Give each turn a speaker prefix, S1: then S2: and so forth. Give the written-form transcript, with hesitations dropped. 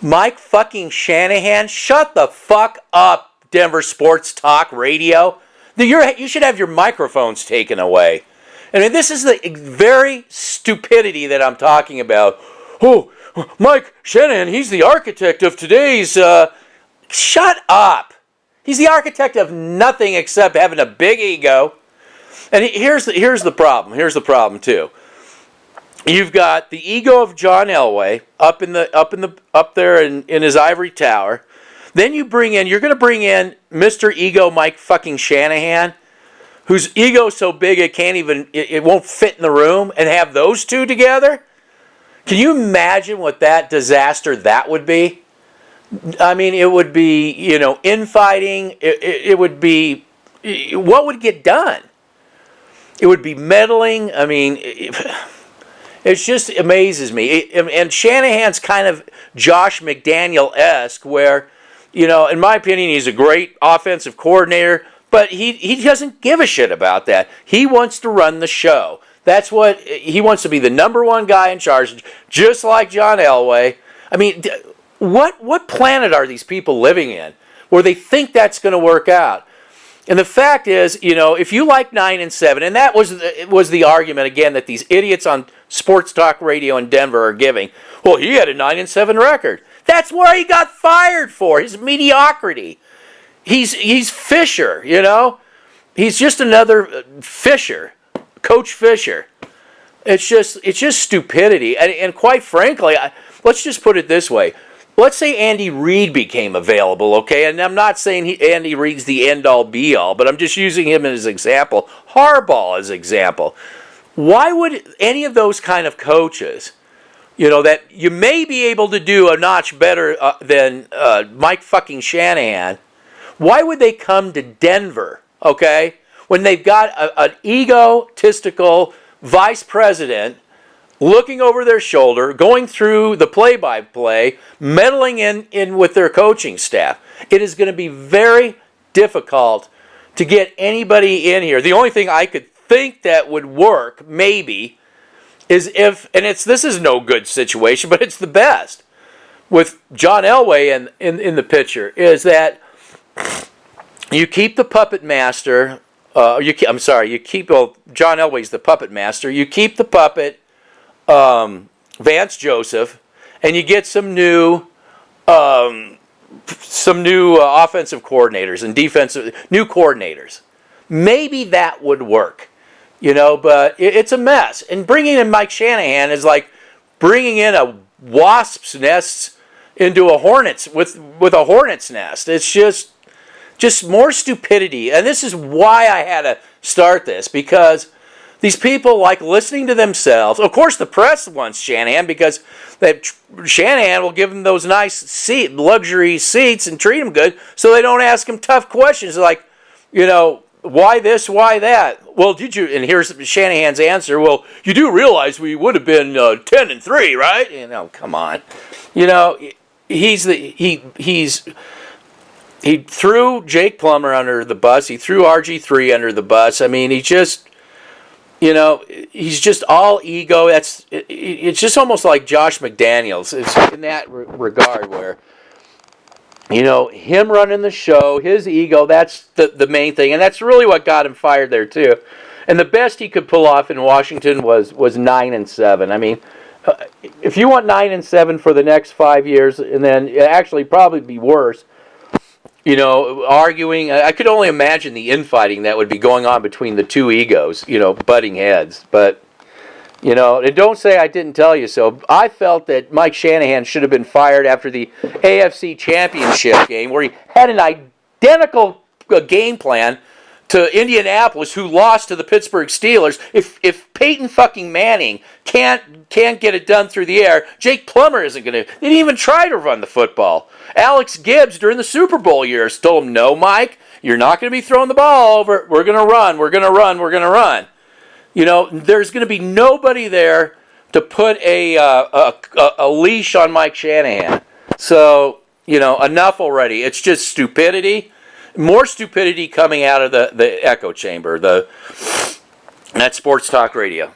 S1: Mike fucking Shanahan, shut the fuck up, Denver Sports Talk Radio. You should have your microphones taken away. I mean, this is the very stupidity that I'm talking about. Oh, Mike Shanahan, he's the architect of today's... Shut up. He's the architect of nothing except having a big ego. And here's the problem. Here's the problem, too. You've got the ego of John Elway up there in his ivory tower. Then you're going to bring in Mr. Ego Mike fucking Shanahan, whose ego's so big it won't fit in the room, and have those two together? Can you imagine what that disaster that would be? I mean, it would be, infighting. It would be, what would get done? It would be meddling. I mean, it just amazes me. And Shanahan's kind of Josh McDaniel-esque, where, in my opinion, he's a great offensive coordinator, but he doesn't give a shit about that. He wants to run the show. That's what he wants to be, the number one guy in charge, just like John Elway. I mean, what planet are these people living in where they think that's going to work out? And the fact is, if you like 9-7, and that was the argument again that these idiots on Sports Talk Radio in Denver are giving. Well, he had a 9-7 record. That's where he got fired for, his mediocrity. He's Fisher, He's just another Fisher, Coach Fisher. It's just stupidity. And quite frankly, let's just put it this way. Let's say Andy Reid became available, okay? And I'm not saying Andy Reid's the end-all, be-all, but I'm just using him as an example. Harbaugh as an example. Why would any of those kind of coaches, that you may be able to do a notch better than Mike fucking Shanahan, why would they come to Denver, okay, when they've got an egotistical vice president looking over their shoulder, going through the play-by-play, meddling in with their coaching staff? It is going to be very difficult to get anybody in here. The only thing I could think that would work, maybe, is this is no good situation, but it's the best, with John Elway in the picture, is that you keep the puppet master, John Elway's the puppet master, you keep the puppet, Vance Joseph, and you get some new offensive coordinators and new coordinators. Maybe that would work, but it's a mess. And bringing in Mike Shanahan is like bringing in a wasp's nest into a hornet's with a hornet's nest. It's just more stupidity. And this is why I had to start this, because these people like listening to themselves. Of course, the press wants Shanahan because Shanahan will give them those nice luxury seats and treat them good, so they don't ask him tough questions like, why this, why that? Well, did you? And here's Shanahan's answer. Well, you do realize we would have been 10-3, right? Come on. He threw Jake Plummer under the bus. He threw RG3 under the bus. I mean, he's just all ego. It's just almost like Josh McDaniels. It's in that regard where, him running the show, his ego, that's the main thing. And that's really what got him fired there, too. And the best he could pull off in Washington was 9-7. I mean, if you want 9-7 for the next 5 years, and then actually probably be worse, arguing. I could only imagine the infighting that would be going on between the two egos, butting heads. But, and don't say I didn't tell you so. I felt that Mike Shanahan should have been fired after the AFC Championship game, where he had an identical game plan to Indianapolis, who lost to the Pittsburgh Steelers. If Peyton fucking Manning can't get it done through the air, Jake Plummer isn't going to. They didn't even try to run the football. Alex Gibbs during the Super Bowl years told him, "No, Mike, you're not going to be throwing the ball over. We're going to run. We're going to run. We're going to run." There's going to be nobody there to put a leash on Mike Shanahan. So enough already. It's just stupidity. More stupidity coming out of the echo chamber. That's Sports Talk Radio.